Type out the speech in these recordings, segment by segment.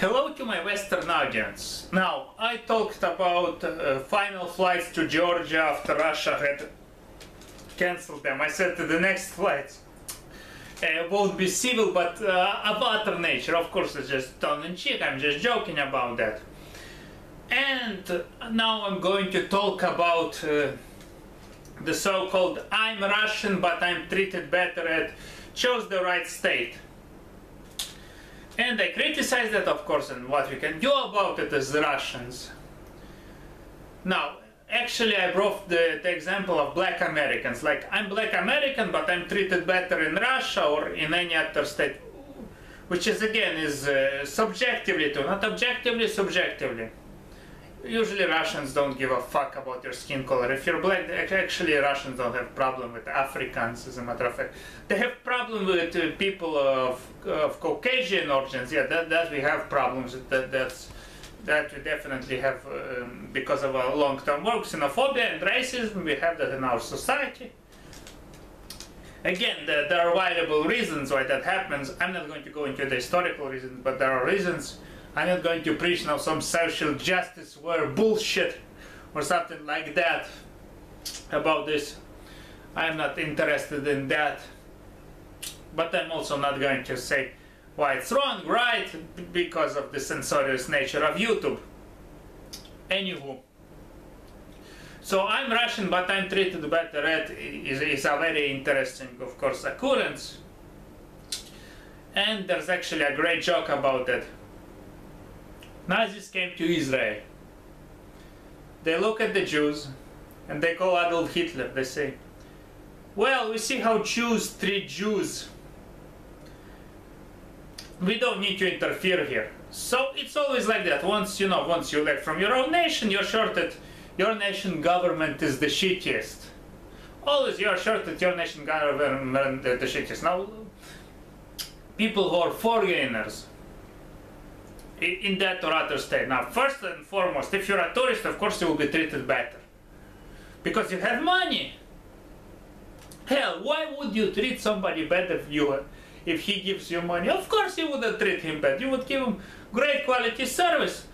Hello to my Western audience. Now, I talked about final flights to Georgia after Russia had cancelled them. I said that the next flights won't be civil, but of other nature. Of course, it's just tongue-in-cheek. I'm just joking about that. And now I'm going to talk about the so-called I'm Russian, but I'm treated better at chose the right state. And I criticize that, of course, and what we can do about it as Russians. Now, actually, I brought the example of black Americans. Like, I'm black American, but I'm treated better in Russia or in any other state, which is, again, is subjectively too, not objectively, subjectively. Usually Russians don't give a fuck about your skin color. If you're black, actually Russians don't have problem with Africans, as a matter of fact. They have problem with people of Caucasian origins. Yeah, that we have problems with. That we definitely have because of our long-term work. Xenophobia and racism, we have that in our society. Again, there are viable reasons why that happens. I'm not going to go into the historical reasons, but there are reasons. I'm not going to preach now some social justice war bullshit or something like that about this. I'm not interested in that. But I'm also not going to say why it's wrong, right, because of the censorious nature of YouTube. Anywho. So I'm Russian, but I'm treated better at is a very interesting, of course, occurrence. And there's actually a great joke about it. Nazis came to Israel. They look at the Jews and they call Adolf Hitler. They say, well, we see how Jews treat Jews. We don't need to interfere here. So it's always like that. Once you left from your own nation, you're sure that your nation government is the shittiest. Always you're sure that your nation government is the shittiest. Now, people who are foreigners, in that or other state. Now, first and foremost, if you're a tourist, of course you will be treated better. Because you have money. Hell, why would you treat somebody better if he gives you money? Of course you wouldn't treat him bad. You would give him great quality service.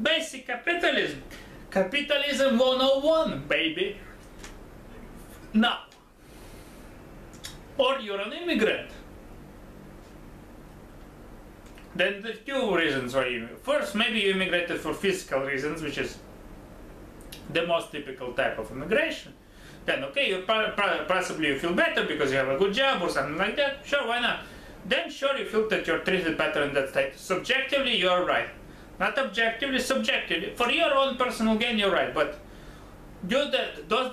Basic capitalism. Capitalism 101, baby. Now, or you're an immigrant. Then the two reasons why you first, maybe you immigrated for physical reasons, which is the most typical type of immigration. Then okay, you possibly you feel better because you have a good job or something like that. Sure, why not? Then sure, you feel that you're treated better in that state. Subjectively, you're right. Not objectively, subjectively. For your own personal gain, you're right. But does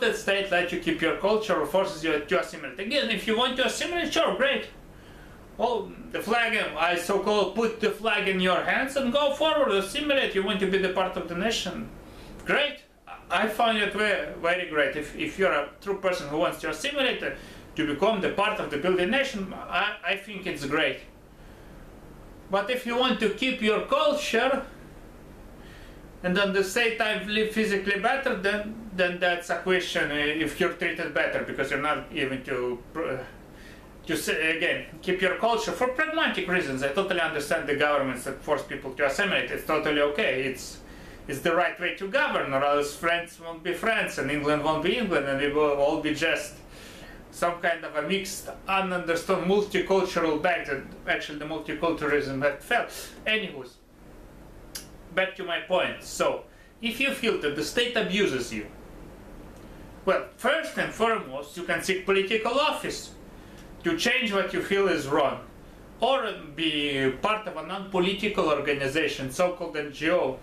that state let you keep your culture or forces you to assimilate? Again, if you want to assimilate, sure, great. Well, the flag, I so-called put the flag in your hands and go forward, assimilate. You want to be the part of the nation. Great. I find it very, very great. If you're a true person who wants to assimilate, to become the part of the building nation, I think it's great. But if you want to keep your culture, and at the same time live physically better, then that's a question if you're treated better, because you're not even to say, again, keep your culture for pragmatic reasons. I totally understand the governments that force people to assimilate. It's totally okay. It's the right way to govern, or else France won't be France, and England won't be England, and we will all be just some kind of a mixed, ununderstood, multicultural bag that actually the multiculturalism had failed. Anyways, back to my point. So, if you feel that the state abuses you, well, first and foremost, you can seek political office to change what you feel is wrong, or be part of a non-political organization, so-called NGO,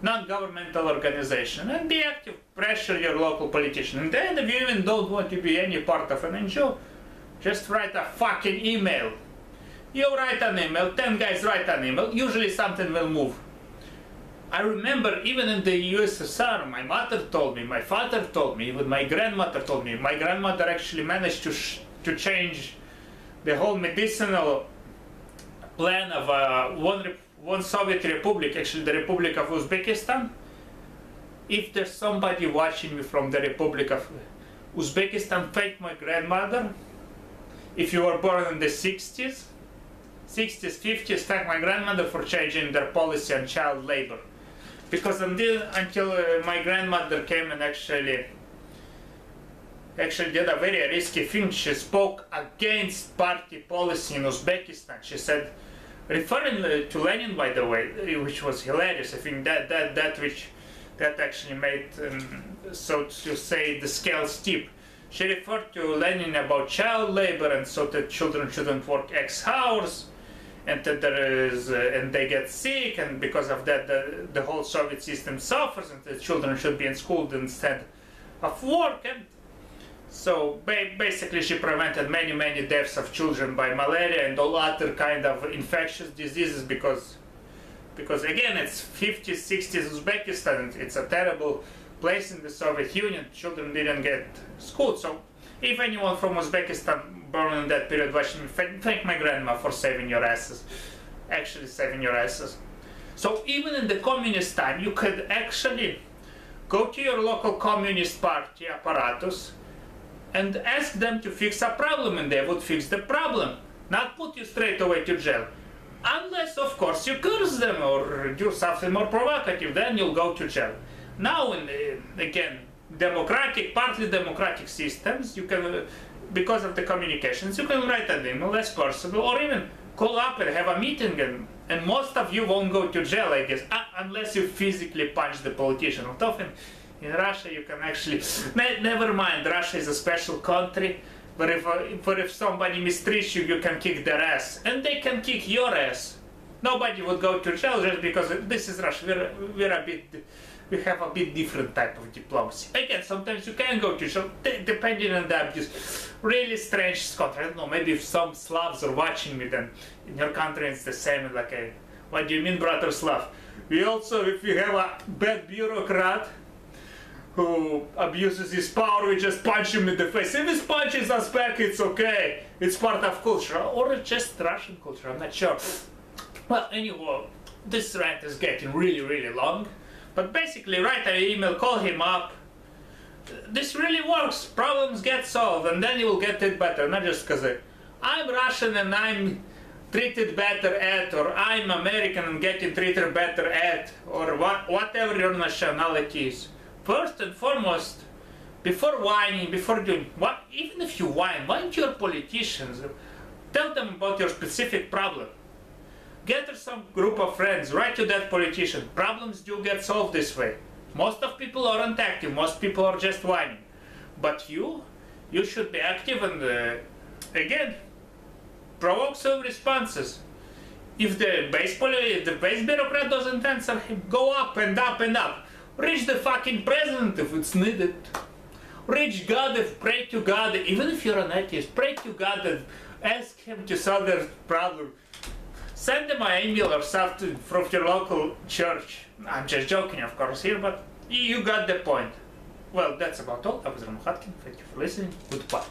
non-governmental organization, and be active, pressure your local politician. And then if you even don't want to be any part of an NGO, just write a fucking email. You write an email, 10 guys write an email, usually something will move. I remember even in the USSR, my mother told me, my father told me, even my grandmother told me. My grandmother actually managed to change the whole medicinal plan of one Soviet republic, actually the Republic of Uzbekistan. If there's somebody watching me from the Republic of Uzbekistan, thank my grandmother. If you were born in the 60s, 60s, 50s thank my grandmother for changing their policy on child labor. Because until my grandmother came and actually did a very risky thing. She spoke against party policy in Uzbekistan. She said, referring to Lenin, by the way, which was hilarious. I think that actually made, so to say, the scale steep. She referred to Lenin about child labor, and so that children shouldn't work X hours, and that and they get sick, and because of that the whole Soviet system suffers, and the children should be in school instead of work. And so basically she prevented many deaths of children by malaria and all other kind of infectious diseases, because again, it's 50s, 60s Uzbekistan. It's a terrible place in the Soviet Union. Children didn't get schooled. So if anyone from Uzbekistan born in that period watching me, thank my grandma for saving your asses. Actually saving your asses. So even in the communist time, you could actually go to your local communist party apparatus and ask them to fix a problem, and they would fix the problem, not put you straight away to jail. Unless, of course, you curse them or do something more provocative, then you'll go to jail. Now, in again, partly democratic systems, you can, because of the communications, you can write an email as possible, or even call up and have a meeting, and most of you won't go to jail, I guess, unless you physically punch the politician. Often in Russia, you can actually, never mind, Russia is a special country, but if somebody mistreats you, you can kick their ass, and they can kick your ass. Nobody would go to jail just because this is Russia. We have a bit different type of diplomacy. Again, sometimes you can go to jail, depending on the abuse. Really strange country. I don't know, maybe if some Slavs are watching me, then in your country it's the same. Like, what do you mean, brother Slav? We also, if we have a bad bureaucrat who abuses his power, we just punch him in the face. If he punches us back, it's okay. It's part of culture. Or it's just Russian culture, I'm not sure. Well, anyway, this rant is getting really long. But basically, write an email, call him up. This really works. Problems get solved, and then you will get it better. Not just because I'm Russian and I'm treated better at, or I'm American and getting treated better at, or whatever your nationality is. First and foremost, before whining, before doing what, even if you whine, whine to your politicians. Tell them about your specific problem. Gather some group of friends, write to that politician. Problems do get solved this way. Most of people aren't active, most people are just whining. But you should be active and, again, provoke some responses. If the base bureaucrat doesn't answer him, go up and up and up. Reach the fucking president if it's needed. Reach God, pray to God, even if you're an atheist, pray to God and ask him to solve their problem. Send them an email or something from your local church. I'm just joking, of course, here, but you got the point. Well, that's about all. I was Ram Khatkin. Thank you for listening. Goodbye.